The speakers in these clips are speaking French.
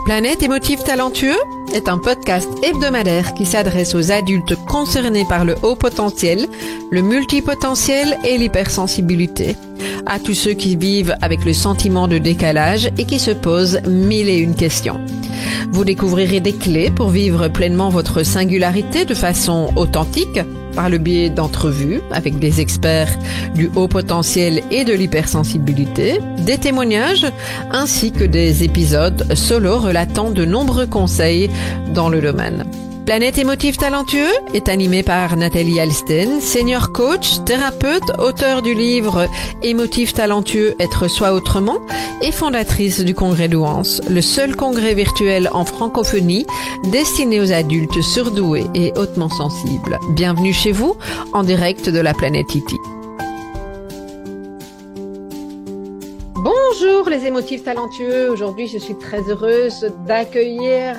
Planète émotif talentueux est un podcast hebdomadaire qui s'adresse aux adultes concernés par le haut potentiel, le multipotentiel et l'hypersensibilité. À tous ceux qui vivent avec le sentiment de décalage et qui se posent mille et une questions. Vous découvrirez des clés pour vivre pleinement votre singularité de façon authentique par le biais d'entrevues avec des experts du haut potentiel et de l'hypersensibilité, des témoignages ainsi que des épisodes solo relatant de nombreux conseils dans le domaine. Planète émotif talentueux est animé par Nathalie Alsten, senior coach, thérapeute, auteure du livre Émotif talentueux, être soi autrement et fondatrice du congrès Douance, le seul congrès virtuel en francophonie destiné aux adultes surdoués et hautement sensibles. Bienvenue chez vous, en direct de la planète Iti. Bonjour les émotifs talentueux, aujourd'hui je suis très heureuse d'accueillir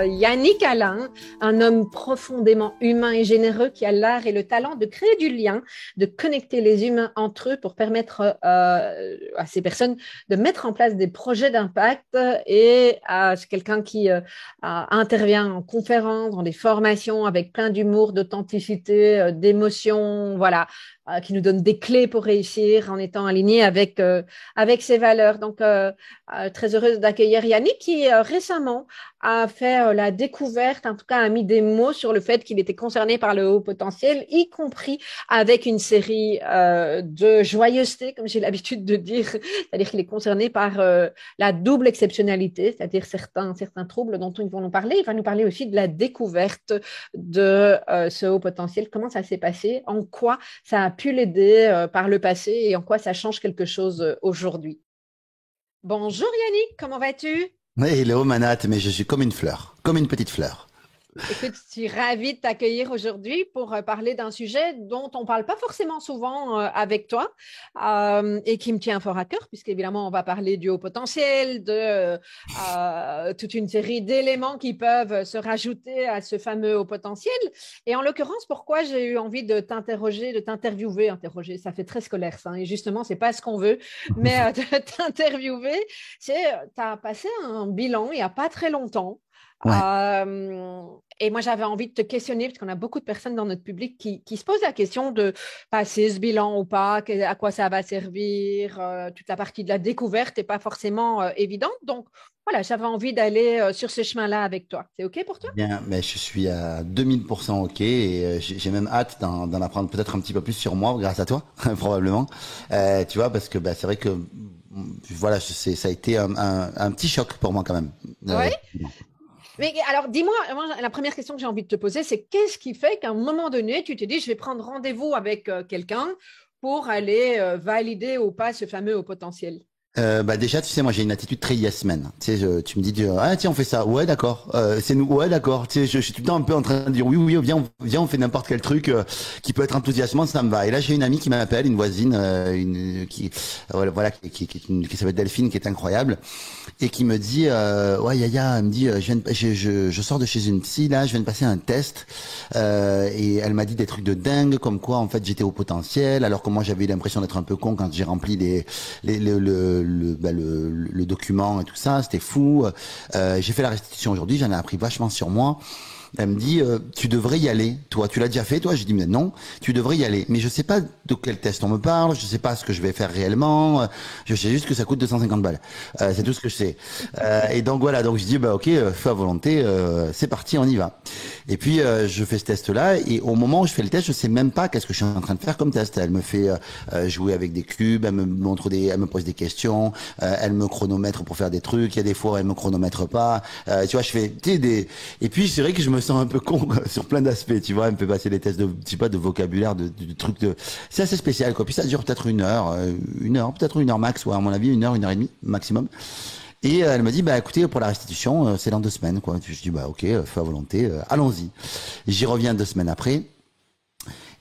Yannick Alain, un homme profondément humain et généreux qui a l'art et le talent de créer du lien, de connecter les humains entre eux pour permettre à ces personnes de mettre en place des projets d'impact et c'est quelqu'un qui intervient en conférences, dans des formations avec plein d'humour, d'authenticité, d'émotion, voilà. Qui nous donne des clés pour réussir en étant aligné avec ses valeurs. Donc, très heureuse d'accueillir Yannick qui récemment a fait la découverte, en tout cas a mis des mots sur le fait qu'il était concerné par le haut potentiel, y compris avec une série de joyeuseté, comme j'ai l'habitude de dire, c'est-à-dire qu'il est concerné par la double exceptionnalité, c'est-à-dire certains troubles dont ils vont nous parler. Il va nous parler aussi de la découverte de ce haut potentiel, comment ça s'est passé, en quoi ça a pu l'aider par le passé et en quoi ça change quelque chose aujourd'hui. Bonjour Yannick, comment vas-tu? Oui, hello Manat, mais je suis comme une fleur, comme une petite fleur. Écoute, je suis ravie de t'accueillir aujourd'hui pour parler d'un sujet dont on ne parle pas forcément souvent avec toi et qui me tient fort à cœur, puisqu'évidemment, on va parler du haut potentiel, de toute une série d'éléments qui peuvent se rajouter à ce fameux haut potentiel. Et en l'occurrence, pourquoi j'ai eu envie de t'interroger, de t'interviewer, interroger, ça fait très scolaire ça, et justement, ce n'est pas ce qu'on veut, mais de t'interviewer, c'est tu as passé un bilan il n'y a pas très longtemps. Ouais. Et moi, j'avais envie de te questionner, parce qu'on a beaucoup de personnes dans notre public qui se posent la question de passer ce bilan ou pas, à quoi ça va servir, toute la partie de la découverte n'est pas forcément évidente. Donc, voilà, j'avais envie d'aller sur ce chemin-là avec toi. C'est OK pour toi? Bien, mais je suis à 2000% OK et j'ai même hâte d'en apprendre peut-être un petit peu plus sur moi grâce à toi, probablement. Tu vois, parce que c'est vrai que voilà, ça a été un petit choc pour moi quand même. Oui. Mais alors, dis-moi, moi, la première question que j'ai envie de te poser, c'est qu'est-ce qui fait qu'à un moment donné, tu t'es dit, je vais prendre rendez-vous avec quelqu'un pour aller valider ou pas ce fameux haut potentiel? Déjà, tu sais, moi j'ai une attitude très yes man. Tu sais, tu me dis ah tiens on fait ça, ouais d'accord, c'est nous, ouais d'accord. Tu sais, je suis tout le temps un peu en train de dire oui viens on fait n'importe quel truc qui peut être enthousiasmant, ça me va. Et là j'ai une amie qui m'appelle, une voisine, qui s'appelle Delphine, qui est incroyable et qui me dit ouais Yaya, elle me dit je sors de chez une psy là, je viens de passer un test et elle m'a dit des trucs de dingue comme quoi en fait j'étais au potentiel alors que moi j'avais eu l'impression d'être un peu con quand j'ai rempli le document et tout ça, c'était fou. J'ai fait la restitution aujourd'hui, j'en ai appris vachement sur moi. Elle me dit, tu devrais y aller. Toi, tu l'as déjà fait, toi? Je dis, mais non, tu devrais y aller. Mais je sais pas de quel test on me parle, je sais pas ce que je vais faire réellement. Je sais juste que ça coûte 250 balles. C'est tout ce que je sais. Et donc voilà, donc je dis, ok, feu à volonté, c'est parti, on y va. Et puis je fais ce test-là, et au moment où je fais le test, je sais même pas qu'est-ce que je suis en train de faire comme test. Elle me fait jouer avec des cubes, elle me pose des questions, elle me chronomètre pour faire des trucs. Il y a des fois, elle me chronomètre pas. Tu vois, je fais et puis c'est vrai que je me sens un peu con sur plein d'aspects, tu vois. Elle me fait passer des tests de vocabulaire, de trucs c'est assez spécial, quoi. Puis ça dure peut-être une heure, peut-être une heure max, ouais, à mon avis, une heure et demie maximum. Et elle me dit, écoutez, pour la restitution, c'est dans 2 semaines, quoi. Je dis, ok, feu à volonté, allons-y. J'y reviens 2 semaines après.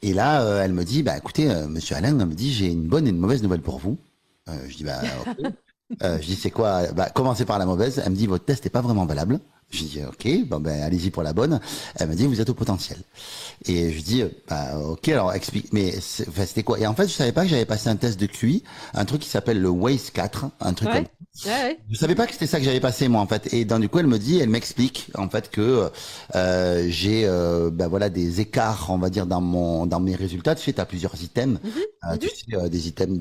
Et là, elle me dit, écoutez, monsieur Alain, elle me dit, j'ai une bonne et une mauvaise nouvelle pour vous. Je dis, ok. Je dis, c'est quoi? Commencez par la mauvaise. Elle me dit, votre test n'est pas vraiment valable. Je dis, ok, allez-y pour la bonne. Elle me dit, vous êtes au potentiel. Et je dis, ok, alors explique, mais c'était quoi? Et en fait, je savais pas que j'avais passé un test de QI, un truc qui s'appelle le WACE 4, un truc comme Ouais, ouais. Je savais pas que c'était ça que j'avais passé moi en fait. Et donc du coup elle m'explique en fait que j'ai ben voilà des écarts on va dire dans mes résultats. Tu sais, t'as plusieurs items, Mhm, tu mhm. sais des items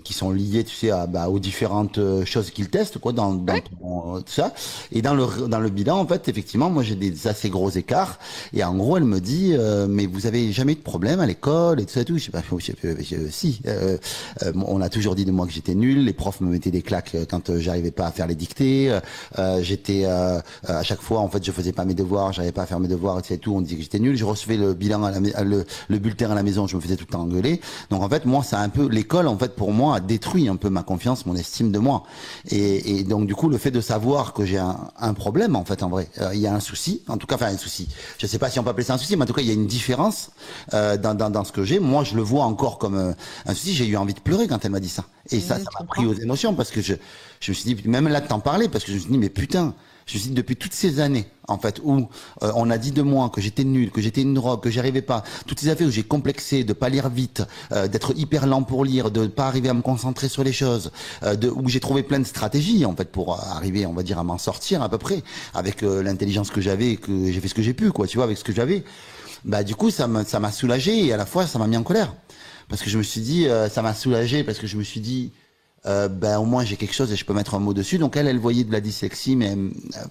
qui sont liés tu sais aux différentes choses qu'ils testent quoi dans Ouais. tout ça. Et dans le bilan en fait effectivement moi j'ai des assez gros écarts. Et en gros elle me dit mais vous avez jamais eu de problème à l'école et tout ça et tout. Je sais pas si. On a toujours dit de moi que j'étais nul. Les profs me mettaient des claques quand j'arrivais pas à faire les dictées. À chaque fois, en fait, je faisais pas mes devoirs, j'arrivais pas à faire mes devoirs, et tout. On disait que j'étais nul. Je recevais le bilan le bulletin à la maison, je me faisais tout le temps engueuler. Donc en fait, moi, ça a un peu l'école, en fait, pour moi, a détruit un peu ma confiance, mon estime de moi. Et donc du coup, le fait de savoir que j'ai un problème, en fait, en vrai, il y a un souci. En tout cas, enfin un souci. Je sais pas si on peut appeler ça un souci, mais en tout cas, il y a une différence dans ce que j'ai. Moi, je le vois encore comme un souci. J'ai eu envie de pleurer quand elle m'a dit ça. Et ça Je m'a pris comprends. aux émotions parce que je me suis dit, même là de t'en parler, parce que je me suis dit, mais putain, je me suis dit, depuis toutes ces années, en fait, où on a dit de moi que j'étais nul, que j'étais une drogue, que j'y arrivais pas, toutes ces affaires où j'ai complexé, de pas lire vite, d'être hyper lent pour lire, de pas arriver à me concentrer sur les choses, où j'ai trouvé plein de stratégies, en fait, pour arriver, on va dire, à m'en sortir à peu près, avec l'intelligence que j'avais, et que j'ai fait ce que j'ai pu, quoi, tu vois, avec ce que j'avais. Bah, du coup, ça m'a soulagé et à la fois, ça m'a mis en colère. Parce que je me suis dit, ça m'a soulagé parce que je me suis dit, ben au moins j'ai quelque chose et je peux mettre un mot dessus. Donc elle voyait de la dyslexie, mais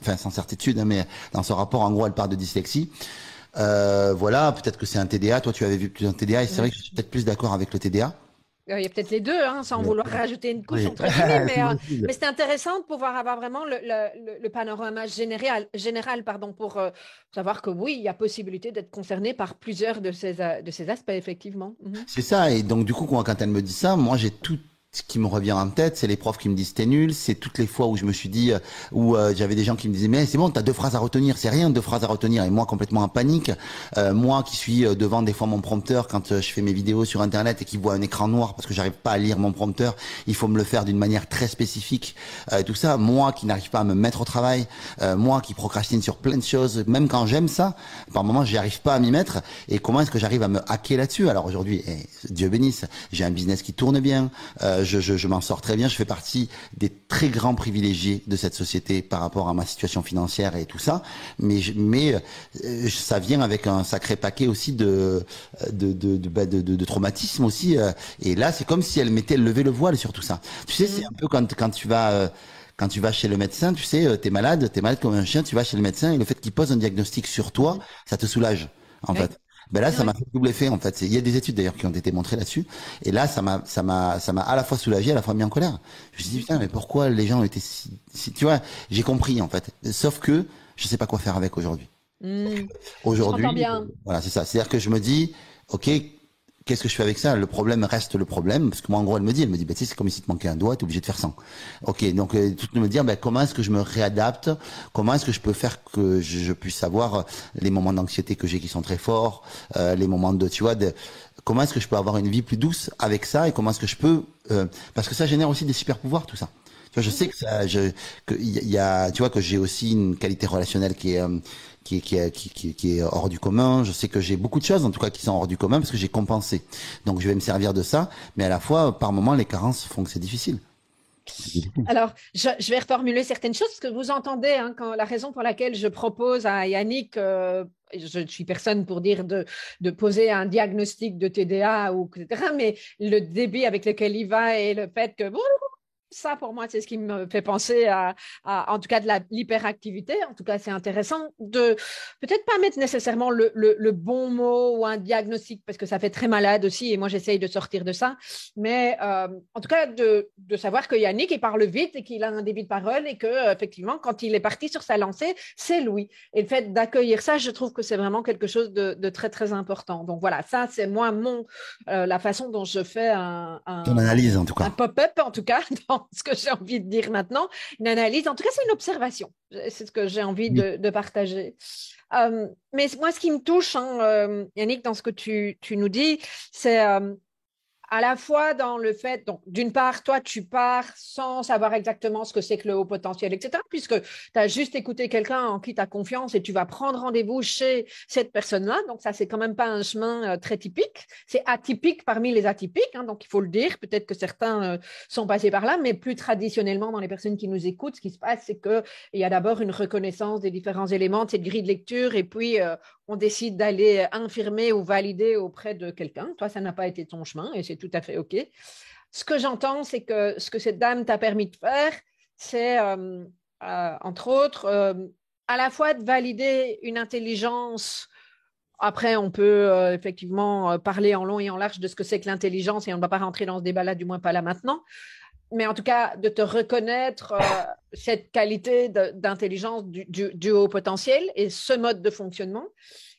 enfin sans certitude, hein, mais dans son rapport, en gros, elle parle de dyslexie. Voilà, peut-être que c'est un TDA. Toi, tu avais vu plus un TDA et c'est vrai que je suis peut-être plus d'accord avec le TDA. Il y a peut-être les deux, hein, sans Ouais. vouloir rajouter une couche Oui, entre guillemets, c'est possible. mais c'est intéressant de pouvoir avoir vraiment le panorama général pardon, pour savoir que oui, il y a possibilité d'être concerné par plusieurs de ces aspects, effectivement. Mhm. C'est ça, et donc du coup, quand elle me dit ça, moi j'ai tout ce qui me revient en tête, c'est les profs qui me disent t'es nul, c'est toutes les fois où je me suis dit, où j'avais des gens qui me disaient mais c'est bon, t'as deux phrases à retenir, c'est rien deux phrases à retenir, et moi complètement en panique, moi qui suis devant des fois mon prompteur quand je fais mes vidéos sur internet et qui vois un écran noir parce que j'arrive pas à lire mon prompteur, il faut me le faire d'une manière très spécifique, tout ça, moi qui n'arrive pas à me mettre au travail, moi qui procrastine sur plein de choses, même quand j'aime ça, par moments j'y arrive pas à m'y mettre, et comment est-ce que j'arrive à me hacker là-dessus? Alors aujourd'hui, Dieu bénisse, j'ai un business qui tourne bien, je m'en sors très bien. Je fais partie des très grands privilégiés de cette société par rapport à ma situation financière et tout ça. Mais ça vient avec un sacré paquet aussi de traumatisme aussi. Et là, c'est comme si elle m'était levé le voile sur tout ça. Tu sais, c'est Mhm. un peu quand tu vas chez le médecin, tu sais, t'es malade comme un chien, tu vas chez le médecin et le fait qu'il pose un diagnostic sur toi, Mhm. ça te soulage, en Oui, fait. Ben là, ça oui. m'a fait double effet, en fait. Il y a des études d'ailleurs qui ont été montrées là-dessus. Et là, ça m'a à la fois soulagé, à la fois mis en colère. Je me suis dit, putain, mais pourquoi les gens ont été tu vois, j'ai compris, en fait. Sauf que je sais pas quoi faire avec aujourd'hui. Mhm. Je t'entends Aujourd'hui, bien. voilà, c'est ça. C'est-à-dire que je me dis, OK, qu'est-ce que je fais avec ça? Le problème reste le problème. Parce que moi, en gros, elle me dit, bah, tu sais, c'est comme si te manquait un doigt, t'es obligé de faire 100. OK, donc, tout me dire, bah, comment est-ce que je me réadapte? Comment est-ce que je peux faire que je puisse avoir les moments d'anxiété que j'ai qui sont très forts, les moments de, tu vois, comment est-ce que je peux avoir une vie plus douce avec ça et comment est-ce que je peux, parce que ça génère aussi des super pouvoirs, tout ça. Tu vois, je sais Mhm. que ça, il y a, tu vois, que j'ai aussi une qualité relationnelle qui est hors du commun. Je sais que j'ai beaucoup de choses, en tout cas, qui sont hors du commun parce que j'ai compensé. Donc, je vais me servir de ça. Mais à la fois, par moments, les carences font que c'est difficile. C'est difficile. Alors, je vais reformuler certaines choses, parce que vous entendez, hein, quand, la raison pour laquelle je propose à Yannick, je ne suis personne pour dire de poser un diagnostic de TDA, ou, etc., mais le débit avec lequel il va et le fait que ça, pour moi, c'est ce qui me fait penser en tout cas, de l'hyperactivité. En tout cas, c'est intéressant de peut-être pas mettre nécessairement le bon mot ou un diagnostic, parce que ça fait très malade aussi, et moi, j'essaye de sortir de ça. Mais en tout cas, de savoir que Yannick, il parle vite et qu'il a un débit de parole, et que effectivement, quand il est parti sur sa lancée, c'est lui. Et le fait d'accueillir ça, je trouve que c'est vraiment quelque chose de très, très important. Donc voilà, ça, c'est moi, la façon dont je fais Ton analyse, en tout cas. un pop-up, en tout cas, dans ce que j'ai envie de dire maintenant, une analyse, en tout cas, c'est une observation. C'est ce que j'ai envie Oui. de partager. Mais moi, ce qui me touche, hein, Yannick, dans ce que tu nous dis, c'est à la fois dans le fait, donc d'une part, toi, tu pars sans savoir exactement ce que c'est que le haut potentiel, etc., puisque tu as juste écouté quelqu'un en qui tu as confiance et tu vas prendre rendez-vous chez cette personne-là. Donc, ça, c'est quand même pas un chemin très typique. C'est atypique parmi les atypiques, hein, donc il faut le dire. Peut-être que certains sont passés par là, mais plus traditionnellement, dans les personnes qui nous écoutent, ce qui se passe, c'est qu'il y a d'abord une reconnaissance des différents éléments de cette grille de lecture et puis on décide d'aller infirmer ou valider auprès de quelqu'un. Toi, ça n'a pas été ton chemin et c'est tout à fait OK. Ce que j'entends, c'est que ce que cette dame t'a permis de faire, c'est, entre autres, à la fois de valider une intelligence. Après, on peut effectivement parler en long et en large de ce que c'est que l'intelligence et on ne va pas rentrer dans ce débat-là, du moins pas là maintenant. Mais en tout cas, de te reconnaître cette qualité d'intelligence du haut potentiel et ce mode de fonctionnement.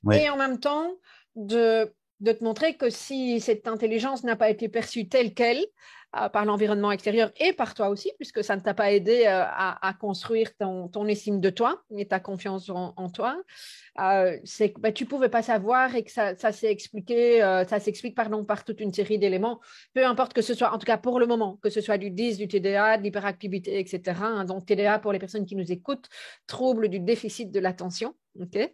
Ouais. Et en même temps, de te montrer que si cette intelligence n'a pas été perçue telle qu'elle par l'environnement extérieur et par toi aussi, puisque ça ne t'a pas aidé à construire ton estime de toi et ta confiance en toi, c'est que tu ne pouvais pas savoir et que ça s'est expliqué, ça s'explique pardon, par toute une série d'éléments, peu importe que ce soit, en tout cas pour le moment, que ce soit du DIS, du TDA, de l'hyperactivité, etc. Hein, donc TDA, pour les personnes qui nous écoutent, trouble du déficit de l'attention. Okay.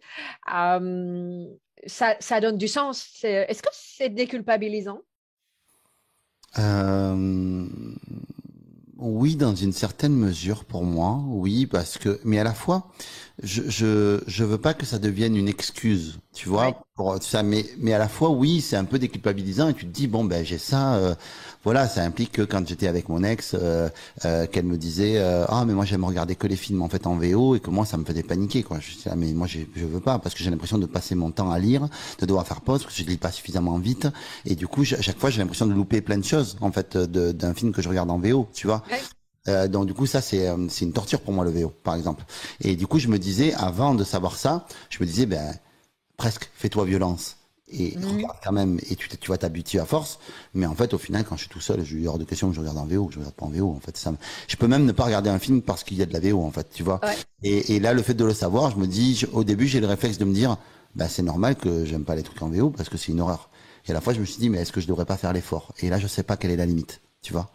Ça donne du sens. Est-ce que c'est déculpabilisant? Euh, oui, dans une certaine mesure pour moi, oui, parce que, mais à la fois, je veux pas que ça devienne une excuse, tu Ouais. vois, pour ça, mais à la fois, oui, c'est un peu déculpabilisant et tu te dis, bon, ben, j'ai ça, voilà, ça implique que quand j'étais avec mon ex, qu'elle me disait, ah, mais moi, j'aime regarder que les films, en fait, en VO et que moi, ça me faisait paniquer, quoi. Je dis, ah, mais moi, je veux pas parce que j'ai l'impression de passer mon temps à lire, de devoir faire pause parce que je lis pas suffisamment vite et du coup, à chaque fois, j'ai l'impression de louper plein de choses, en fait, d'un film que je regarde en VO, tu vois. Ouais. Donc du coup ça c'est une torture pour moi le VO par exemple. Et du coup je me disais avant de savoir ça, je me disais ben presque fais-toi violence et Mhm. regarde quand même et tu vas t'habituer à force. Mais en fait au final quand je suis tout seul, je hors de question que je regarde en VO, je regarde pas en VO en fait je peux même ne pas regarder un film parce qu'il y a de la VO en fait, tu vois. Ouais. Et là le fait de le savoir, je me dis au début j'ai le réflexe de me dire bah c'est normal que j'aime pas les trucs en VO parce que c'est une horreur. Et à la fois je me suis dit mais est-ce que je devrais pas faire l'effort? Et là je sais pas quelle est la limite, tu vois.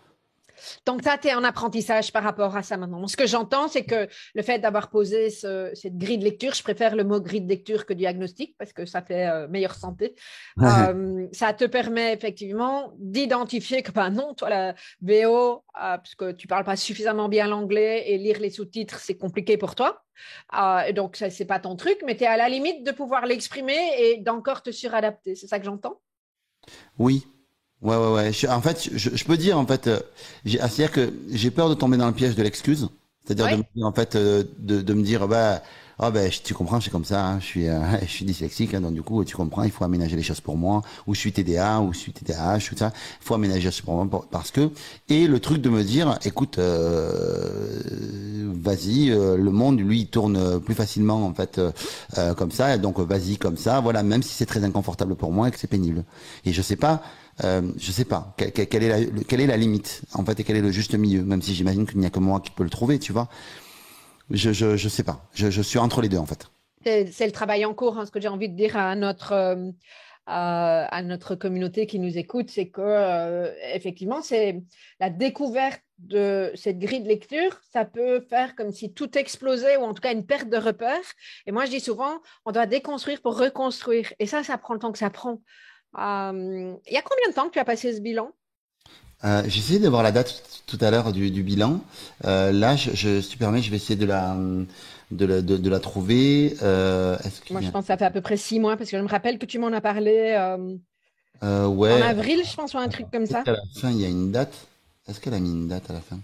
Donc, ça, tu es en apprentissage par rapport à ça maintenant. Ce que j'entends, c'est que le fait d'avoir posé cette grille de lecture, je préfère le mot grille de lecture que diagnostic parce que ça fait meilleure santé. Ça te permet effectivement d'identifier que, ben non, toi, la VO, parce que tu parles pas suffisamment bien l'anglais et lire les sous-titres, c'est compliqué pour toi. Et donc, ça, c'est pas ton truc, mais tu es à la limite de pouvoir l'exprimer et d'encore te suradapter. C'est ça que j'entends? Oui. Ouais, ouais, ouais. En fait, je peux dire, en fait, c'est-à-dire que j'ai peur de tomber dans le piège de l'excuse. C'est-à-dire de Oui. me dire, en fait, de me dire, bah, ah ben, tu comprends, je suis comme ça, hein, je suis dyslexique, hein, donc du coup, tu comprends, il faut aménager les choses pour moi, ou je suis TDA, ou je suis TDAH, tout ça, il faut aménager les choses pour moi, parce que, et le truc de me dire, écoute, vas-y, le monde, lui, il tourne plus facilement, en fait, comme ça, et donc vas-y comme ça, voilà, même si c'est très inconfortable pour moi et que c'est pénible. Et je sais pas quelle est la limite en fait et quel est le juste milieu, même si j'imagine qu'il n'y a que moi qui peux le trouver, tu vois. Je sais pas. Je suis entre les deux en fait. C'est le travail en cours, hein, ce que j'ai envie de dire à notre communauté qui nous écoute, c'est que effectivement, c'est la découverte de cette grille de lecture, ça peut faire comme si tout explosait ou en tout cas une perte de repère. Et moi, je dis souvent, on doit déconstruire pour reconstruire. Et ça prend le temps que ça prend. Il y a combien de temps que tu as passé ce bilan? J'ai essayé de voir la date tout à l'heure du bilan. Là, si tu permets, je vais essayer de la trouver. Est-ce qu'il Moi, y je a... pense que ça fait à peu près 6 mois parce que je me rappelle que tu m'en as parlé en Ouais. avril, je pense, ou un truc comme Peut-être ça. qu'à la fin il y a une date. Est-ce qu'elle a mis une date à la fin?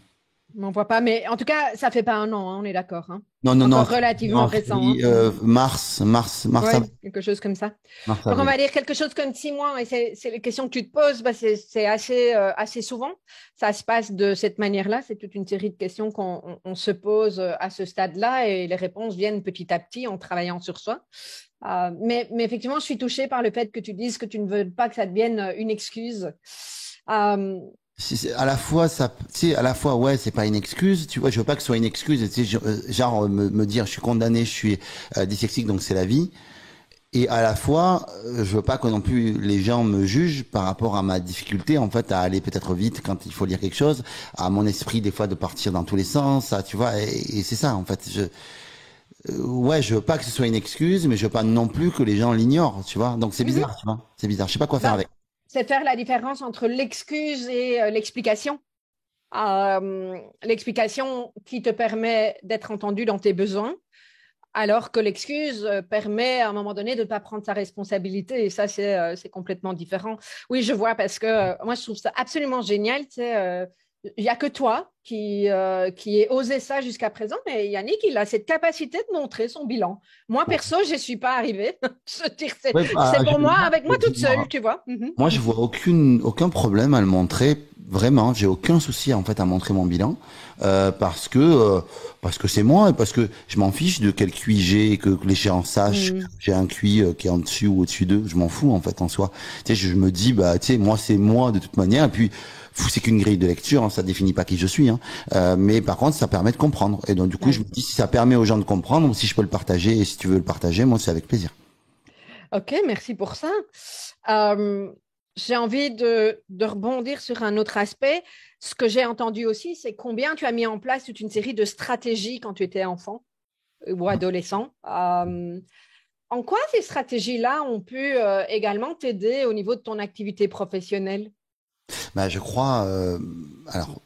On m'en voit pas, mais en tout cas, ça fait pas un an, hein, on est d'accord. Hein. Non, non, C'est non. encore relativement En récent. Hein. février, mars, Ouais, quelque chose comme ça. mars, Donc, on avril. va dire quelque chose comme 6 mois. Et c'est les questions que tu te poses, bah, c'est assez souvent. Ça se passe de cette manière-là. C'est toute une série de questions qu'on se pose à ce stade-là et les réponses viennent petit à petit en travaillant sur soi. Mais effectivement, je suis touchée par le fait que tu dises que tu ne veux pas que ça devienne une excuse. Euh, À la fois ça, tu sais, à la fois ouais, c'est pas une excuse, tu vois, je veux pas que ce soit une excuse, tu sais, genre me dire je suis condamné, je suis dyslexique donc c'est la vie. Et à la fois, je veux pas que non plus les gens me jugent par rapport à ma difficulté en fait à aller peut-être vite quand il faut lire quelque chose, à mon esprit des fois de partir dans tous les sens, ça, tu vois. Et c'est ça en fait. Ouais, je veux pas que ce soit une excuse, mais je veux pas non plus que les gens l'ignorent, tu vois. Donc c'est Mhm. bizarre, tu vois. C'est bizarre. Je sais pas quoi faire Ben, avec. c'est faire la différence entre l'excuse et l'explication. L'explication qui te permet d'être entendu dans tes besoins, alors que l'excuse permet à un moment donné de ne pas prendre sa responsabilité. Et ça, c'est complètement différent. Oui, je vois, parce que moi, je trouve ça absolument génial. Tu sais, il n'y a que toi qui ait osé ça jusqu'à présent, mais Yannick, il a cette capacité de montrer son bilan. Moi, perso, je ne suis pas arrivée. Ouais, C'est bah, pour moi, avec moi toute seule, tu vois. moi, je vois aucun problème à le montrer. Vraiment, j'ai aucun souci en fait à montrer mon bilan parce que c'est moi et parce que je m'en fiche de quel QI j'ai et que les gens sachent que Mhm. j'ai un QI qui est en dessus ou au-dessus d'eux. Je m'en fous en fait en soi. Tu sais, je me dis bah tu sais moi c'est moi de toute manière et puis c'est qu'une grille de lecture, hein, ça définit pas qui je suis. Hein. Mais par contre, ça permet de comprendre. Et donc du coup, je me Ouais. dis si ça permet aux gens de comprendre, si je peux le partager et si tu veux le partager, moi c'est avec plaisir. Ok, merci pour ça. Euh, j'ai envie de rebondir sur un autre aspect. Ce que j'ai entendu aussi, c'est combien tu as mis en place toute une série de stratégies quand tu étais enfant ou adolescent. En quoi ces stratégies-là ont pu également t'aider au niveau de ton activité professionnelle? Bah, je crois. Alors,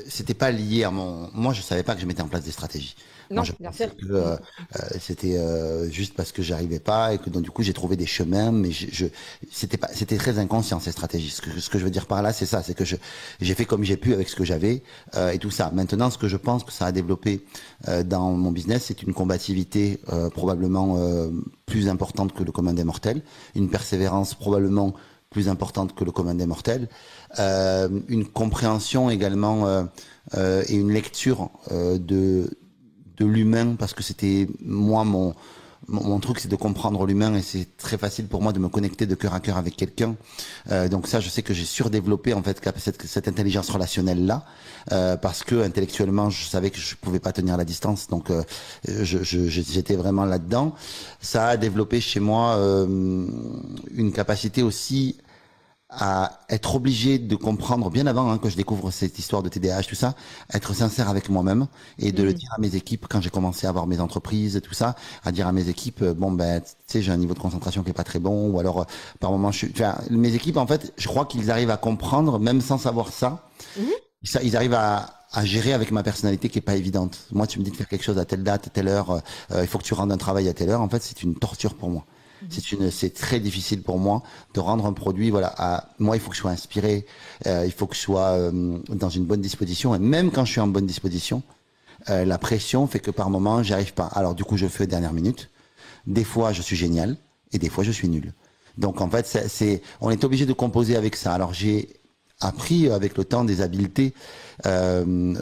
c'était pas lié à mon. Moi, je savais pas que je mettais en place des stratégies. Moi, Non, je bien pensais sûr. que c'était juste parce que j'arrivais pas et que donc du coup j'ai trouvé des chemins, mais c'était pas, c'était très inconscient ces stratégies. Ce que je veux dire par là, c'est ça, c'est que j'ai fait comme j'ai pu avec ce que j'avais et tout ça. Maintenant, ce que je pense que ça a développé dans mon business, c'est une combativité probablement plus importante que le commun des mortels, une persévérance probablement plus importante que le commun des mortels, une compréhension également et une lecture de l'humain, parce que c'était moi mon truc, c'est de comprendre l'humain et c'est très facile pour moi de me connecter de cœur à cœur avec quelqu'un. Donc ça, je sais que j'ai surdéveloppé en fait cette intelligence relationnelle là, parce que intellectuellement, je savais que je pouvais pas tenir la distance, donc j'étais vraiment là-dedans. Ça a développé chez moi une capacité aussi à être obligé de comprendre bien avant que je découvre cette histoire de TDAH, tout ça, être sincère avec moi-même et de le Mhm. dire à mes équipes quand j'ai commencé à avoir mes entreprises et tout ça, à dire à mes équipes, bon ben, tu sais, j'ai un niveau de concentration qui est pas très bon, ou alors par moment, enfin, mes équipes en fait, je crois qu'ils arrivent à comprendre, même sans savoir ça, Mhm. ils arrivent à gérer avec ma personnalité qui est pas évidente. Moi, tu me dis de faire quelque chose à telle date, à telle heure, il faut que tu rendes un travail à telle heure. En fait, c'est une torture pour moi. Mhm. C'est très difficile pour moi de rendre un produit. Voilà, moi, il faut que je sois inspiré, il faut que je sois dans une bonne disposition. Et même quand je suis en bonne disposition, la pression fait que par moment, j'y arrive pas. Alors, du coup, je fais dernière minute. Des fois, je suis génial et des fois, je suis nul. Donc, en fait, on est obligé de composer avec ça. Alors, j'ai appris avec le temps des habiletés euh,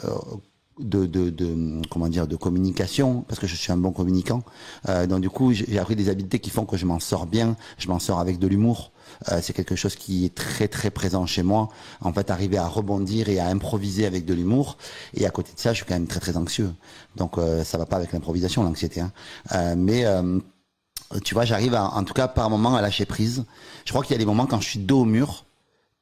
comment dire de communication parce que je suis un bon communicant. Donc du coup, j'ai appris des habiletés qui font que je m'en sors bien. Je m'en sors avec de l'humour. C'est quelque chose qui est très très présent chez moi. En fait, arriver à rebondir et à improviser avec de l'humour. Et à côté de ça, je suis quand même très très anxieux. Donc ça va pas avec l'improvisation, l'anxiété. Hein. Mais tu vois, j'arrive en tout cas par moment à lâcher prise. Je crois qu'il y a des moments quand je suis dos au mur,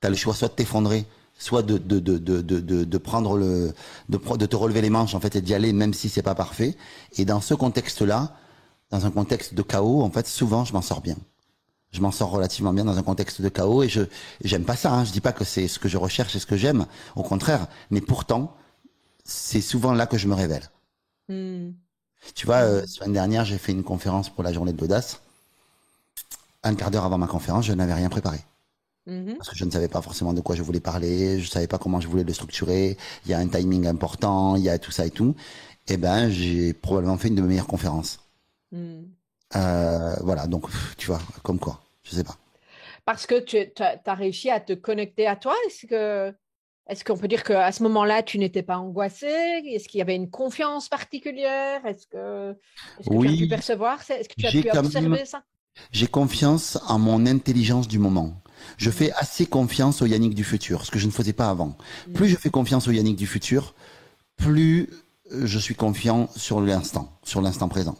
t'as le choix soit de t'effondrer, soit de prendre de te relever les manches en fait et d'y aller même si c'est pas parfait. Et dans ce contexte-là, dans un contexte de chaos, en fait, souvent je m'en sors bien. Je m'en sors relativement bien dans un contexte de chaos et j'aime pas ça. Hein. Je dis pas que c'est ce que je recherche et ce que j'aime, au contraire. Mais pourtant, c'est souvent là que je me révèle. Mhm. Tu vois, Mhm. semaine dernière, j'ai fait une conférence pour la journée de l'audace. Un quart d'heure avant ma conférence, je n'avais rien préparé. Mhm. Parce que je ne savais pas forcément de quoi je voulais parler, je savais pas comment je voulais le structurer, il y a un timing important, il y a tout ça et tout. Eh ben, j'ai probablement fait une de mes meilleures conférences. Mhm. Voilà, donc, tu vois, comme quoi, je sais pas. Parce que tu as réussi à te connecter à toi. Est-ce qu'on peut dire qu'à ce moment-là, tu n'étais pas angoissé? Est-ce qu'il y avait une confiance particulière? Est-ce que tu as pu Oui, percevoir ça? Est-ce que tu as j'ai pu quand même, observer ça? j'ai confiance en mon intelligence du moment. Je fais Mhm. assez confiance au Yannick du futur, ce que je ne faisais pas avant. Plus je Mhm. fais confiance au Yannick du futur, plus je suis confiant sur l'instant présent.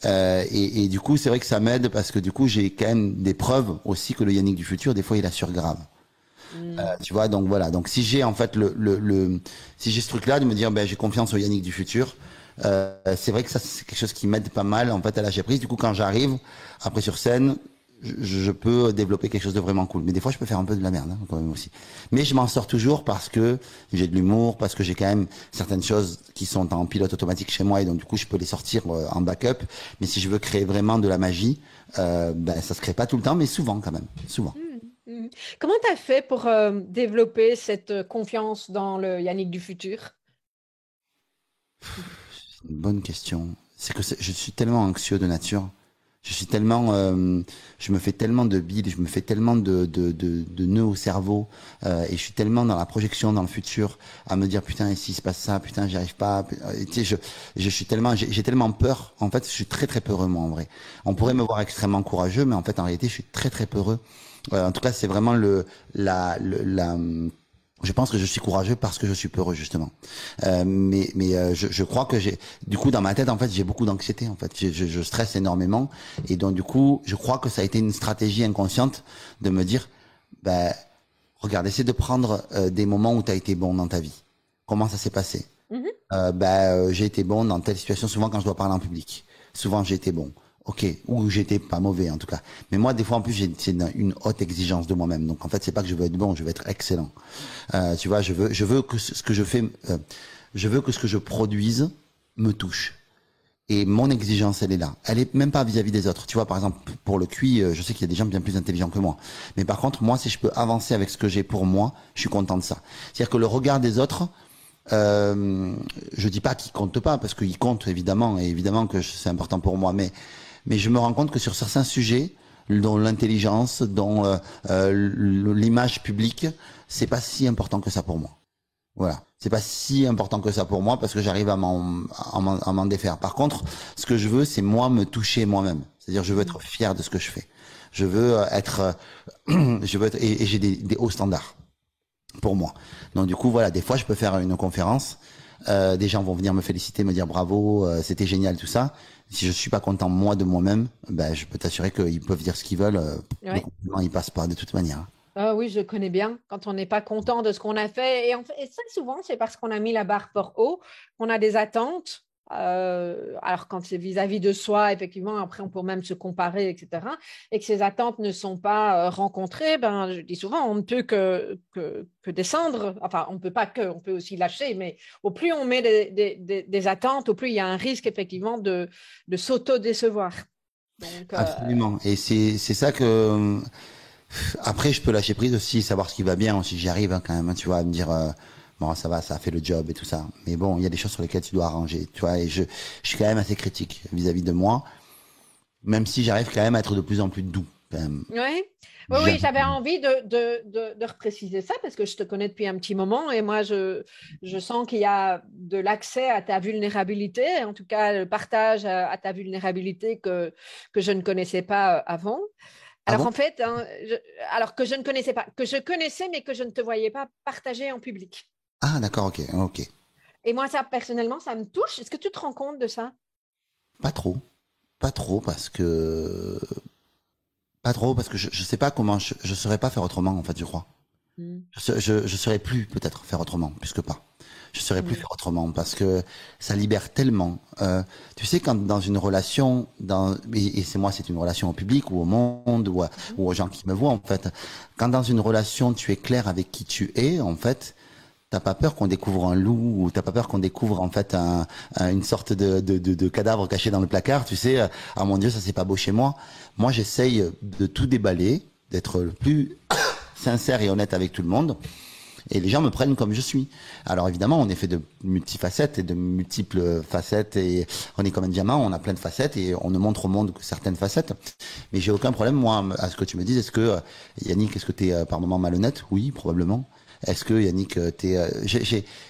Et du coup, c'est vrai que ça m'aide parce que du coup, j'ai quand même des preuves aussi que le Yannick du futur, des fois, il assure grave. Tu vois, donc voilà. Donc si j'ai en fait si j'ai ce truc-là de me dire, ben j'ai confiance au Yannick du futur, c'est vrai que ça c'est quelque chose qui m'aide pas mal en fait à lâcher prise. Du coup, quand j'arrive après sur scène, je peux développer quelque chose de vraiment cool. Mais des fois, je peux faire un peu de la merde, hein, quand même aussi. Mais je m'en sors toujours parce que j'ai de l'humour, parce que j'ai quand même certaines choses qui sont en pilote automatique chez moi et donc du coup, je peux les sortir en backup. Mais si je veux créer vraiment de la magie, ben ça se crée pas tout le temps, mais souvent quand même, souvent. Mm. Comment tu as fait pour développer cette confiance dans le Yannick du futur? Une bonne question. C'est que je suis tellement anxieux de nature. Je suis tellement, je me fais tellement de billes, je me fais tellement de nœuds au cerveau, et je suis tellement dans la projection dans le futur, à me dire putain et s'il se passe ça, putain j'y arrive pas. Tu sais, je suis tellement, j'ai tellement peur. En fait, je suis très très peureux moi en vrai. On pourrait me voir extrêmement courageux, mais en fait en réalité je suis très très peureux. En tout cas, c'est vraiment la je pense que je suis courageux parce que je suis peureux justement. Je crois que du coup dans ma tête en fait j'ai beaucoup d'anxiété en fait. Je stresse énormément et donc du coup je crois que ça a été une stratégie inconsciente de me dire ben regarde essaie de prendre des moments où tu as été bon dans ta vie. Comment ça s'est passé? Mhm. J'ai été bon dans telle situation souvent quand je dois parler en public. Souvent j'ai été bon. Ok, ou j'étais pas mauvais en tout cas. Mais moi, des fois, en plus, c'est une haute exigence de moi-même. Donc, en fait, c'est pas que je veux être bon, je veux être excellent. Tu vois, je veux que ce que je fais, je veux que ce que je produise me touche. Et mon exigence, elle est là. Elle est même pas vis-à-vis des autres. Tu vois, par exemple, pour le QI, je sais qu'il y a des gens bien plus intelligents que moi. Mais par contre, moi, si je peux avancer avec ce que j'ai pour moi, je suis content de ça. C'est-à-dire que le regard des autres, je dis pas qu'il compte pas, parce qu'il compte évidemment, et évidemment que c'est important pour moi, mais je me rends compte que sur certains sujets, dont l'intelligence, dont l'image publique, c'est pas si important que ça pour moi. Voilà, c'est pas si important que ça pour moi parce que j'arrive à m'en défaire. Par contre, ce que je veux, c'est moi me toucher moi-même. C'est-à-dire, je veux être fier de ce que je fais. Je veux être, et j'ai des hauts standards pour moi. Donc du coup, voilà, des fois, je peux faire une conférence. Des gens vont venir me féliciter, me dire bravo, c'était génial, tout ça. Si je suis pas content moi de moi-même, ben je peux t'assurer qu'ils peuvent dire ce qu'ils veulent. Les Ouais. compliments, ils passent pas de toute manière. Ah oui, je connais bien quand on n'est pas content de ce qu'on a fait. Et ça, souvent, c'est parce qu'on a mis la barre fort haut, qu'on a des attentes. Alors, quand c'est vis-à-vis de soi, effectivement, après, on peut même se comparer, etc. Et que ces attentes ne sont pas rencontrées, ben, je dis souvent, on ne peut que descendre. Enfin, on ne peut pas que, on peut aussi lâcher. Mais au plus on met des attentes, au plus il y a un risque, effectivement, de s'auto-décevoir. Donc, Absolument. Et c'est ça que après je peux lâcher prise aussi, savoir ce qui va bien aussi. J'y arrive hein, quand même. Hein, tu vois, à me dire bon ça va, ça a fait le job et tout ça. Mais bon, il y a des choses sur lesquelles tu dois arranger. Tu vois, et je suis quand même assez critique vis-à-vis de moi, même si j'arrive quand même à être de plus en plus doux. Quand même. oui, oui, oui, J'arrive. j'avais envie de repréciser ça parce que je te connais depuis un petit moment et moi, je sens qu'il y a de l'accès à ta vulnérabilité, en tout cas le partage à ta vulnérabilité que je ne connaissais pas avant. Ah Alors bon? en fait, hein, alors que je ne connaissais pas, que je connaissais mais que je ne te voyais pas partager en public. Ah d'accord, ok, ok. Et moi, ça, personnellement, ça me touche. Est-ce que tu te rends compte de ça? Pas trop, pas trop pas trop parce que je sais pas comment je saurais pas faire autrement en fait, je crois. Mm. Je saurais plus peut-être faire autrement, plus que pas. Je saurais plus Mm. faire autrement parce que ça libère tellement. Tu sais, quand dans une relation, et c'est moi, c'est une relation au public ou au monde ou aux gens qui me voient en fait. Quand dans une relation, tu es clair avec qui tu es, en fait, t'as pas peur qu'on découvre un loup ou t'as pas peur qu'on découvre en fait une sorte de cadavre caché dans le placard. Tu sais, ah mon Dieu, ça c'est pas beau chez moi. Moi, j'essaye de tout déballer, d'être le plus sincère et honnête avec tout le monde. Et les gens me prennent comme je suis. Alors évidemment, on est fait de multifacettes et de multiples facettes et on est comme un diamant, on a plein de facettes et on ne montre au monde que certaines facettes. Mais j'ai aucun problème, moi, à ce que tu me dises. Est-ce que, Yannick, est-ce que tu es par moment malhonnête? Oui, probablement. Est-ce que Yannick,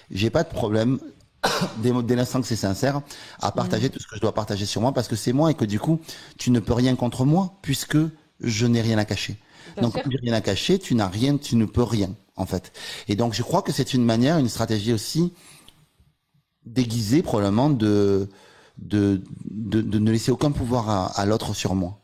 j'ai pas de problème dès l'instant que c'est sincère à partager tout ce que je dois partager sur moi parce que c'est moi et que du coup, tu ne peux rien contre moi puisque je n'ai rien à cacher. Bien Donc, sûr. comme j'ai rien à cacher, tu n'as rien, tu ne peux rien, en fait. Et donc, je crois que c'est une manière, une stratégie aussi déguisé probablement de ne laisser aucun pouvoir à l'autre sur moi.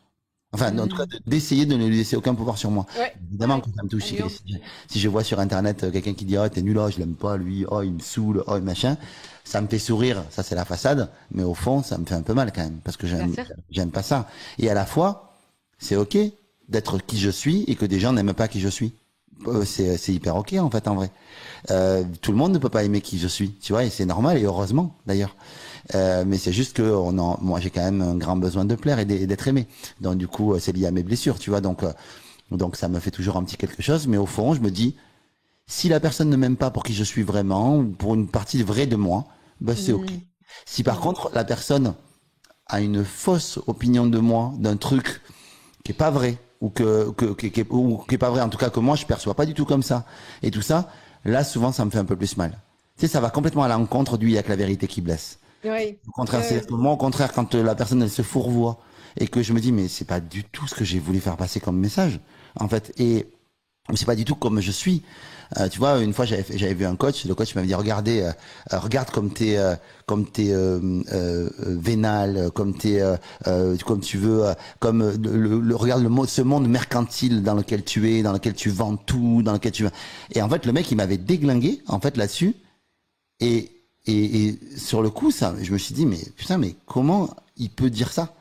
Enfin, en tout cas, Mhm. d'essayer de ne lui laisser aucun pouvoir sur moi. Ouais, Évidemment ouais, que ça me touche. Si, absolument. si je vois sur Internet quelqu'un qui dit, oh, t'es nul, oh, je l'aime pas, lui, oh, il me saoule, oh, machin, ça me fait sourire. Ça, c'est la façade. Mais au fond, ça me fait un peu mal quand même. Parce que Bien sûr. j'aime pas ça. Et à la fois, c'est OK d'être qui je suis et que des gens n'aiment pas qui je suis. C'est hyper OK, en fait, en vrai. Tout le monde ne peut pas aimer qui je suis, tu vois, et c'est normal, et heureusement, d'ailleurs. Mais c'est juste que moi, j'ai quand même un grand besoin de plaire et d'être aimé. Donc, du coup, c'est lié à mes blessures, tu vois. Donc, ça me fait toujours un petit quelque chose. Mais au fond, je me dis, si la personne ne m'aime pas pour qui je suis vraiment, ou pour une partie vraie de moi, ben, c'est OK. Mhm. Si par Mhm. contre, la personne a une fausse opinion de moi, d'un truc qui est pas vrai, ou qui est pas vrai, en tout cas, que moi, je perçois pas du tout comme ça, et tout ça, là, souvent, ça me fait un peu plus mal. Tu sais, ça va complètement à l'encontre du il y a que la vérité qui blesse. Oui. Au contraire, c'est moi, au contraire, quand la personne elle se fourvoie et que je me dis mais c'est pas du tout ce que j'ai voulu faire passer comme message, en fait, et c'est pas du tout comme je suis. Tu vois, une fois j'avais vu un coach, le coach m'avait dit regardez, regarde comme t'es vénal, comme tu veux, comme regarde ce monde mercantile dans lequel tu es, dans lequel tu vends tout, dans lequel tu veux. Et en fait, le mec il m'avait déglingué en fait là-dessus. Et, et sur le coup, ça, je me suis dit, mais putain, mais comment il peut dire ça?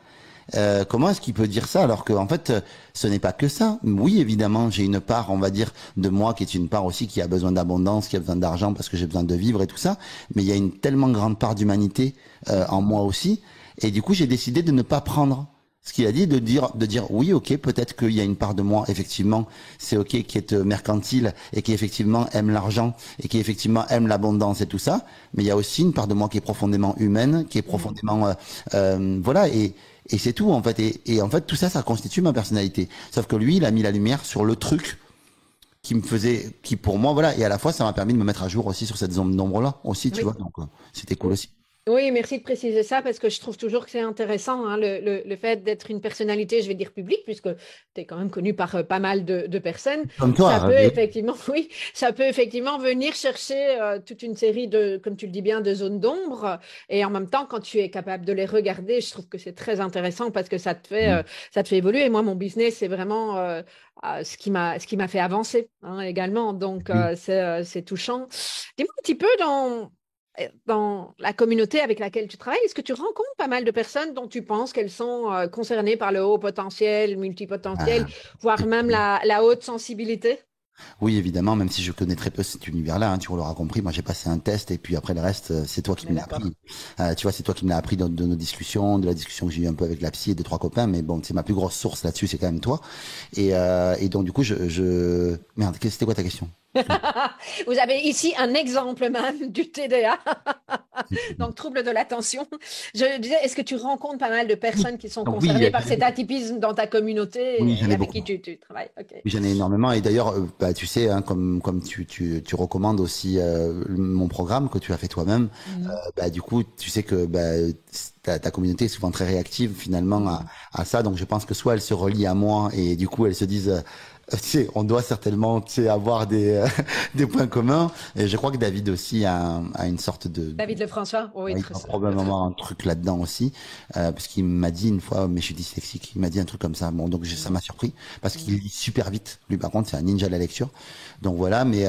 Comment est-ce qu'il peut dire ça alors que en fait, ce n'est pas que ça. Oui, évidemment, j'ai une part, on va dire, de moi qui est une part aussi qui a besoin d'abondance, qui a besoin d'argent parce que j'ai besoin de vivre et tout ça. Mais il y a une tellement grande part d'humanité en moi aussi. Et du coup, j'ai décidé de ne pas prendre ce qu'il a dit, de dire oui, ok, peut-être qu'il y a une part de moi, effectivement, c'est ok, qui est mercantile et qui effectivement aime l'argent et qui effectivement aime l'abondance et tout ça, mais il y a aussi une part de moi qui est profondément humaine, qui est Mhm. profondément, voilà, et c'est tout en fait. Et en fait, tout ça, ça constitue ma personnalité. Sauf que lui, il a mis la lumière sur le truc qui me faisait, qui pour moi, voilà, et à la fois, ça m'a permis de me mettre à jour aussi sur cette zone d'ombre-là aussi, tu vois, Oui. donc c'était cool aussi. Oui, merci de préciser ça parce que je trouve toujours que c'est intéressant, hein, le fait d'être une personnalité, je vais dire publique, puisque tu es quand même connu par pas mal de personnes. Comme Ça toi, peut effectivement, oui, ça peut effectivement venir chercher toute une série de, comme tu le dis bien, de zones d'ombre. Et en même temps, quand tu es capable de les regarder, je trouve que c'est très intéressant parce que ça te fait évoluer. Et moi, mon business, c'est vraiment ce qui m'a fait avancer, hein, également. Donc, oui. c'est touchant. Dis-moi un petit peu dans la communauté avec laquelle tu travailles, est-ce que tu rencontres pas mal de personnes dont tu penses qu'elles sont concernées par le haut potentiel, multipotentiel, Ah, voire même la haute sensibilité? oui, évidemment, même si je connais très peu cet univers-là, hein, tu l'auras compris, moi j'ai passé un test et puis après le reste, c'est toi qui On est me l'as d'accord. appris. Tu vois, c'est toi qui me l'as appris de nos discussions, de la discussion que j'ai eue un peu avec la psy et deux, trois copains, mais bon, c'est ma plus grosse source là-dessus, c'est quand même toi. Et donc du coup, Merde, c'était quoi ta question? Vous avez ici un exemple même du TDA, donc trouble de l'attention. Je disais, est-ce que tu rencontres pas mal de personnes qui sont Donc oui, concernées par cet atypisme dans ta communauté oui, j'en et ai avec beaucoup. qui tu travailles? Ok. Oui, j'en ai énormément. Et d'ailleurs, bah, tu sais, hein, comme tu recommandes aussi mon programme que tu as fait toi-même, Mhm. bah, du coup, tu sais que bah, ta communauté est souvent très réactive finalement Mhm. à ça. Donc, je pense que soit elle se relie à moi et du coup, elles se disent, tu sais, on doit certainement, tu sais, avoir des points communs. Et je crois que David aussi a une sorte de David Lefrançois, oui, oui, très, probablement un truc là-dedans aussi, parce qu'il m'a dit une fois, mais je suis dyslexique, il m'a dit un truc comme ça. Bon, donc ça m'a surpris, parce qu'il lit super vite. Lui, par contre, c'est un ninja de la lecture. Donc voilà, mais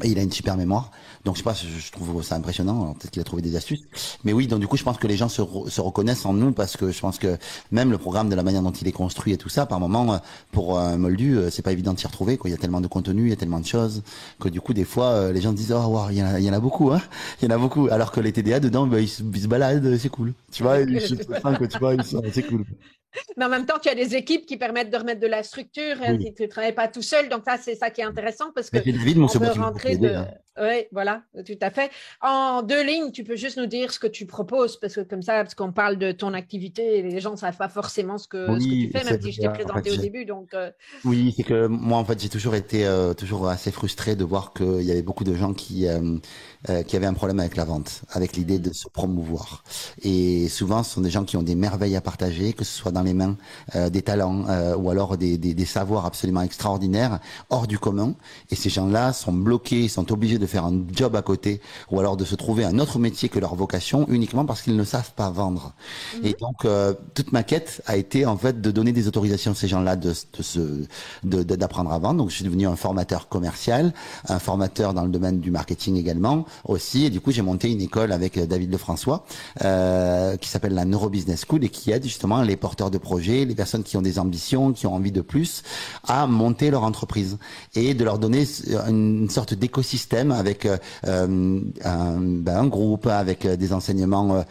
et il a une super mémoire. Donc je sais pas, je trouve ça impressionnant. Alors, peut-être qu'il a trouvé des astuces. Mais oui, donc du coup, je pense que les gens se reconnaissent en nous, parce que je pense que même le programme, de la manière dont il est construit et tout ça, par moment, pour un moldu, c'est pas évident de s'y retrouver, quoi. Il y a tellement de contenu, il y a tellement de choses, que du coup, des fois, les gens disent, oh, wow, il y en a beaucoup, hein. Il y en a beaucoup. Alors que les TDA, dedans, bah, ils se baladent, c'est cool. Tu vois, je te sens que tu vois, c'est cool. Mais en même temps, tu as des équipes qui permettent de remettre de la structure, hein, Oui. tu ne travailles pas tout seul. Donc, ça, c'est ça qui est intéressant parce Mais que c'est David, mon on se peut motive pour rentrer t'aider, de. hein. Oui, voilà, tout à fait. En deux lignes, tu peux juste nous dire ce que tu proposes parce que comme ça, parce qu'on parle de ton activité, et les gens ne savent pas forcément ce que tu Oui, fais, c'est même si je t'ai vrai. En fait, présenté au début. Donc, oui, c'est que moi, en fait, j'ai toujours été toujours assez frustré de voir qu'il y avait beaucoup de gens qui avaient un problème avec la vente, avec l'idée de se promouvoir. Et souvent, ce sont des gens qui ont des merveilles à partager, que ce soit dans les mains des talents ou alors des savoirs absolument extraordinaires, hors du commun. Et ces gens-là sont bloqués, ils sont obligés de faire un job à côté ou alors de se trouver un autre métier que leur vocation uniquement parce qu'ils ne savent pas vendre. Et donc, toute ma quête a été en fait de donner des autorisations à ces gens-là d'apprendre à vendre. Donc, je suis devenu un formateur commercial, un formateur dans le domaine du marketing également aussi. Et du coup, j'ai monté une école avec David Lefrançois qui s'appelle la Neuro Business School et qui aide justement les porteurs de projets, les personnes qui ont des ambitions, qui ont envie de plus, à monter leur entreprise et de leur donner une sorte d'écosystème avec un groupe, avec des enseignements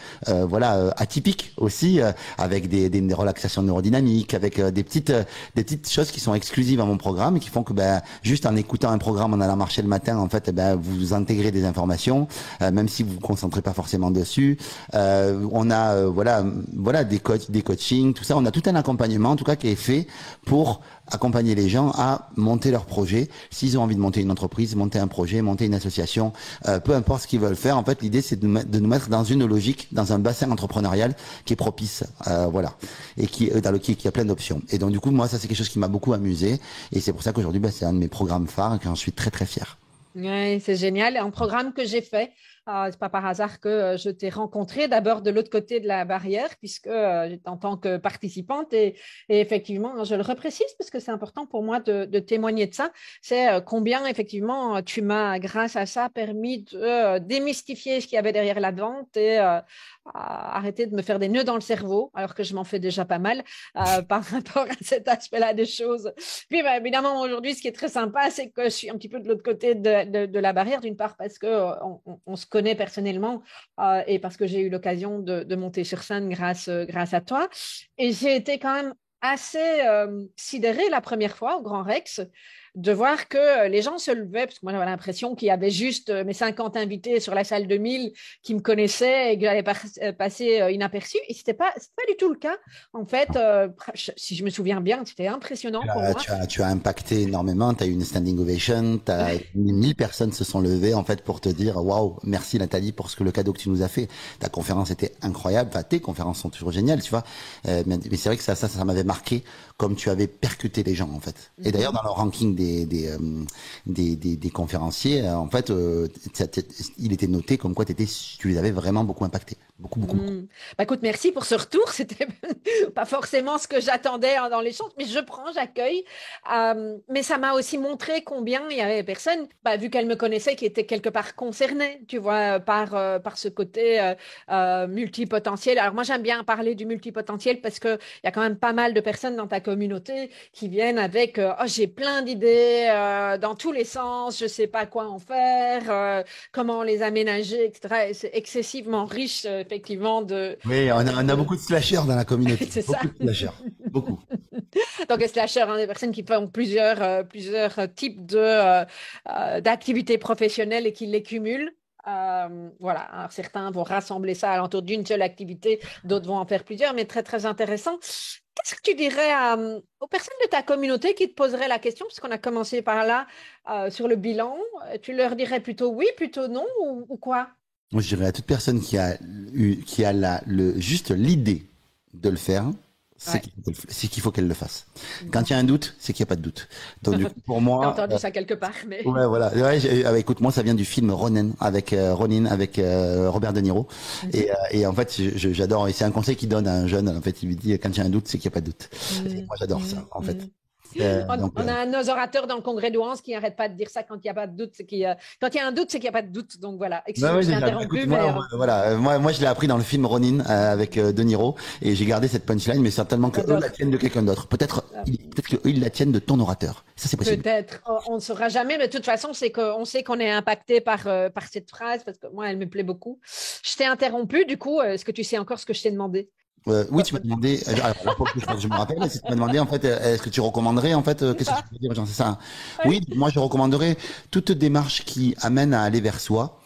atypiques aussi, avec des relaxations neurodynamiques, avec des petites choses qui sont exclusives à mon programme et qui font que juste en écoutant un programme, en allant marcher le matin, en fait, vous intégrez des informations, même si vous vous concentrez pas forcément dessus. On a des coachings, tout ça. On a tout un accompagnement, en tout cas, qui est fait pour accompagner les gens à monter leur projet. S'ils ont envie de monter une entreprise, monter un projet, monter une association, peu importe ce qu'ils veulent faire. En fait, l'idée, c'est de nous mettre dans une logique, dans un bassin entrepreneurial qui est propice, et qui a plein d'options. Et donc, du coup, moi, ça, c'est quelque chose qui m'a beaucoup amusé. Et c'est pour ça qu'aujourd'hui, c'est un de mes programmes phares et que j'en suis très, très fier. Oui, c'est génial. Un programme que j'ai fait. C'est pas par hasard que je t'ai rencontré d'abord de l'autre côté de la barrière, puisque j'étais en tant que participante et effectivement, je le reprécise parce que c'est important pour moi de témoigner de ça. C'est combien effectivement tu m'as, grâce à ça, permis de démystifier ce qu'il y avait derrière la vente et arrêter de me faire des nœuds dans le cerveau, alors que je m'en fais déjà pas mal par rapport à cet aspect-là des choses. Puis évidemment, aujourd'hui, ce qui est très sympa, c'est que je suis un petit peu de l'autre côté de la barrière, d'une part parce que on se connais personnellement et parce que j'ai eu l'occasion de monter sur scène grâce à toi. Et j'ai été quand même assez sidérée la première fois au Grand Rex de voir que les gens se levaient, parce que moi j'avais l'impression qu'il y avait juste mes 50 invités sur la salle de 1000 qui me connaissaient et que j'allais passer inaperçu. Et c'était pas du tout le cas. En fait, si je me souviens bien, c'était impressionnant pour moi. Tu as impacté énormément, tu as eu une standing ovation, 1000 personnes se sont levées en fait pour te dire waouh, merci Nathalie pour le cadeau que tu nous as fait. Ta conférence était incroyable, enfin tes conférences sont toujours géniales, tu vois. Mais c'est vrai que ça m'avait marqué comme tu avais percuté les gens en fait. Et d'ailleurs dans le ranking des conférenciers, en fait, il était noté comme quoi tu les avais vraiment beaucoup impactés. Beaucoup. Écoute, merci pour ce retour. C'était pas forcément ce que j'attendais dans l'échange, mais j'accueille. Mais ça m'a aussi montré combien il y avait des personnes, vu qu'elles me connaissaient, qui étaient quelque part concernées, tu vois, par ce côté multipotentiel. Alors moi, j'aime bien parler du multipotentiel parce que il y a quand même pas mal de personnes dans ta communauté qui viennent avec j'ai plein d'idées dans tous les sens, je sais pas quoi en faire, comment les aménager, etc. Et c'est excessivement riche effectivement Oui, on a beaucoup de slashers dans la communauté. C'est beaucoup ça. De slashers. Beaucoup. Donc slashers, des personnes qui font plusieurs types d'activités professionnelles et qui les cumulent. Voilà, alors certains vont rassembler ça alentour d'une seule activité, d'autres vont en faire plusieurs, mais très très intéressant. Qu'est-ce que tu dirais aux personnes de ta communauté qui te poseraient la question, puisqu'on a commencé par là sur le bilan, tu leur dirais plutôt oui, plutôt non ou quoi? Moi, je dirais à toute personne qui a juste l'idée de le faire, c'est qu'il faut qu'elle le fasse. Quand il y a un doute, c'est qu'il n'y a pas de doute. Donc, du coup, pour moi. J'ai entendu ça quelque part, mais. Ouais, voilà. Ouais, écoute, moi, ça vient du film Ronin avec Robert De Niro. Et en fait, j'adore. Et c'est un conseil qu'il donne à un jeune. En fait, il lui dit, quand il y a un doute, c'est qu'il n'y a pas de doute. Moi, j'adore ça, en fait. On a un de nos orateurs dans le congrès de Ouance qui n'arrête pas de dire ça quand il n'y a pas de doute, quand il y a un doute, c'est qu'il n'y a pas de doute. Donc voilà, excusez-moi, je t'ai interrompu. Écoute, moi, je l'ai appris dans le film Ronin avec De Niro et j'ai gardé cette punchline, mais certainement que eux la tiennent de quelqu'un d'autre. Peut-être qu'ils la tiennent de ton orateur. Ça, c'est possible. Peut-être, on ne saura jamais, mais de toute façon, on sait qu'on est impacté par cette phrase parce que moi, elle me plaît beaucoup. Je t'ai interrompu, du coup, est-ce que tu sais encore ce que je t'ai demandé? Oui, tu m'as demandé. Alors, pour le coup, je me rappelle. Tu m'as demandé en fait, est-ce que tu recommanderais en fait, qu'est-ce que tu veux dire, genre, c'est ça. Oui, moi je recommanderais toute démarche qui amène à aller vers soi.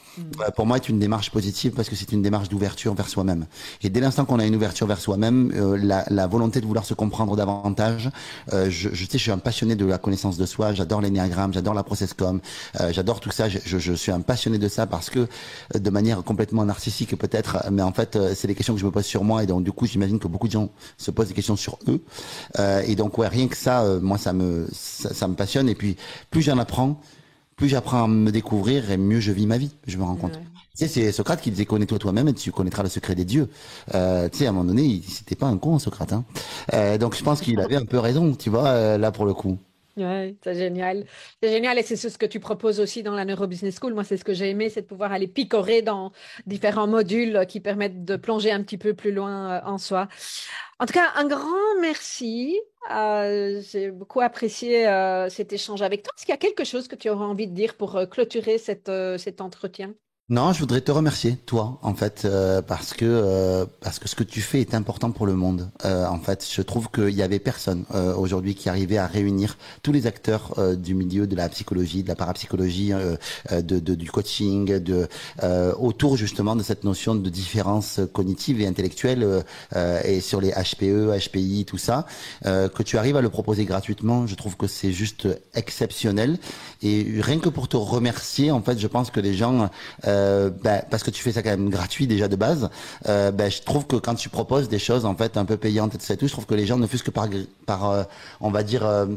pour moi, est une démarche positive parce que c'est une démarche d'ouverture vers soi-même. Et dès l'instant qu'on a une ouverture vers soi-même, la volonté de vouloir se comprendre davantage, je sais, je suis un passionné de la connaissance de soi, j'adore l'énéagramme, j'adore la process-com, j'adore tout ça, je suis un passionné de ça parce que, de manière complètement narcissique peut-être, mais en fait, c'est des questions que je me pose sur moi et donc du coup, j'imagine que beaucoup de gens se posent des questions sur eux. Et donc, ouais, rien que ça, moi, ça me passionne. Et puis, plus j'en apprends, plus j'apprends à me découvrir et mieux je vis ma vie, je me rends compte. Ouais. Tu sais, c'est Socrate qui disait connais-toi toi-même et tu connaîtras le secret des dieux. Tu sais, à un moment donné, c'était pas un con, Socrate. Hein. Donc je pense qu'il avait un peu raison, tu vois, là pour le coup. Ouais, c'est génial. C'est génial et c'est ce que tu proposes aussi dans la Neurobusiness School. Moi, c'est ce que j'ai aimé, c'est de pouvoir aller picorer dans différents modules qui permettent de plonger un petit peu plus loin en soi. En tout cas, un grand merci. J'ai beaucoup apprécié cet échange avec toi. Est-ce qu'il y a quelque chose que tu aurais envie de dire pour clôturer cet entretien? Non, je voudrais te remercier, toi, en fait, parce que ce que tu fais est important pour le monde. En fait, je trouve qu'il y avait personne aujourd'hui qui arrivait à réunir tous les acteurs du milieu de la psychologie, de la parapsychologie, du coaching, autour justement de cette notion de différence cognitive et intellectuelle et sur les HPE, HPI, tout ça, que tu arrives à le proposer gratuitement. Je trouve que c'est juste exceptionnel. Et rien que pour te remercier, en fait, je pense que les gens parce que tu fais ça quand même gratuit déjà de base, je trouve que quand tu proposes des choses en fait un peu payantes et tout, je trouve que les gens ne fût-ce que on va dire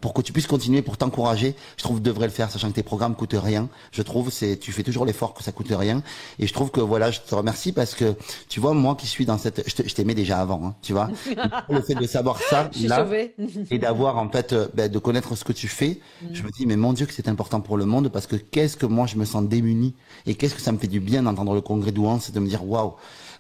pour que tu puisses continuer, pour t'encourager, je trouve devraient le faire, sachant que tes programmes coûtent rien. Je trouve tu fais toujours l'effort que ça coûte rien et je trouve que voilà, je te remercie parce que tu vois moi qui suis dans je t'aimais déjà avant, hein, tu vois. Le fait de savoir ça Je suis là sauvée. et d'avoir en fait de connaître ce que tu fais, je me dis mais mon Dieu que c'est important pour le monde parce que qu'est-ce que moi je me sens démuni. Et qu'est-ce que ça me fait du bien d'entendre le congrès d'Ouan, c'est de me dire waouh,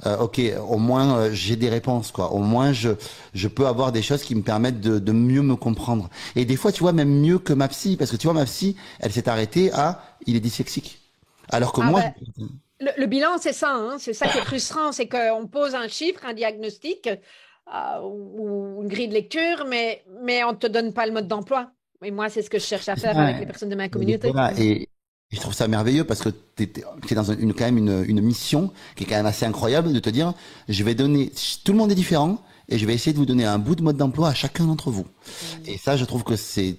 ok, au moins j'ai des réponses quoi. Au moins je peux avoir des choses qui me permettent de mieux me comprendre. Et des fois tu vois même mieux que ma psy parce que tu vois ma psy, elle s'est arrêtée à il est dyslexique. Alors que Ah moi ben, le bilan, c'est ça, hein. C'est ça qui est frustrant, c'est qu'on pose un chiffre, un diagnostic ou une grille de lecture, mais on ne te donne pas le mode d'emploi. Et moi, c'est ce que je cherche à faire avec les personnes de ma communauté. voilà, et je trouve ça merveilleux parce que t'es dans quand même une mission qui est quand même assez incroyable de te dire, je vais donner, tout le monde est différent et je vais essayer de vous donner un bout de mode d'emploi à chacun d'entre vous. Et ça, je trouve que c'est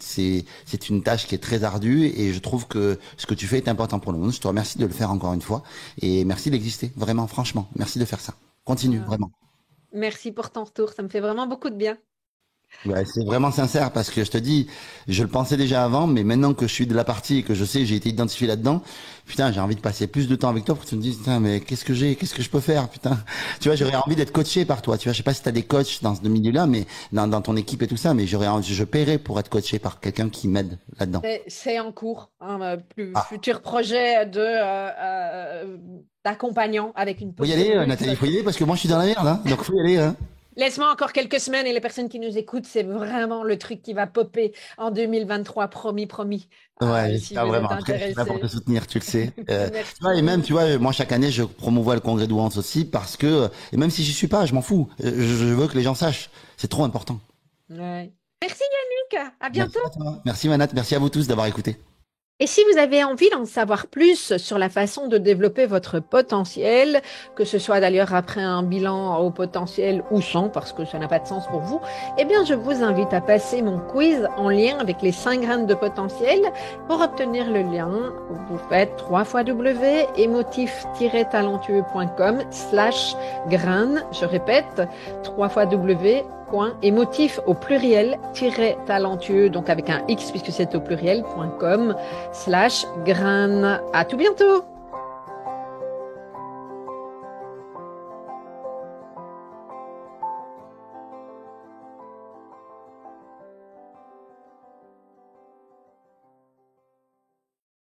une tâche qui est très ardue et je trouve que ce que tu fais est important pour le monde. Je te remercie de le faire encore une fois et merci d'exister, vraiment, franchement. Merci de faire ça. Continue, Ah, vraiment. merci pour ton retour, ça me fait vraiment beaucoup de bien. Ouais, c'est vraiment sincère parce que je te dis, je le pensais déjà avant, mais maintenant que je suis de la partie et que je sais, j'ai été identifié là-dedans, putain, j'ai envie de passer plus de temps avec toi pour que tu me dises, putain, mais qu'est-ce que je peux faire, putain. Tu vois, j'aurais envie d'être coaché par toi. Tu vois, je sais pas si t'as des coachs dans ce milieu-là, mais dans ton équipe et tout ça, mais je paierais pour être coaché par quelqu'un qui m'aide là-dedans. C'est en cours, un Ah, futur projet d'accompagnant avec une faut y aller, posture luxe. Nathalie, faut y aller parce que moi je suis dans la merde, hein, donc faut y aller, hein. Laisse-moi encore quelques semaines et les personnes qui nous écoutent, c'est vraiment le truc qui va popper en 2023, promis, promis. Ouais, Si j'espère vous êtes vraiment. Après, je suis là pour te intéressés. soutenir, tu le sais. Tu vois, et Merci. même, tu vois, moi, chaque année, je promouvois le congrès d'Ouance aussi parce que, et même si j'y suis pas, je m'en fous. Je veux que les gens sachent. C'est trop important. Ouais. Merci Yannick, à Merci bientôt. à toi. Merci Manat. Merci à vous tous d'avoir écouté. Et si vous avez envie d'en savoir plus sur la façon de développer votre potentiel, que ce soit d'ailleurs après un bilan au potentiel ou sans, parce que ça n'a pas de sens pour vous, eh bien, je vous invite à passer mon quiz en lien avec les 5 graines de potentiel. Pour obtenir le lien, vous faites www.emotif-talentueux.com/graines. Je répète, www.emotif au pluriel talentueux, donc avec un X puisque c'est au pluriel.com/graines. À tout bientôt!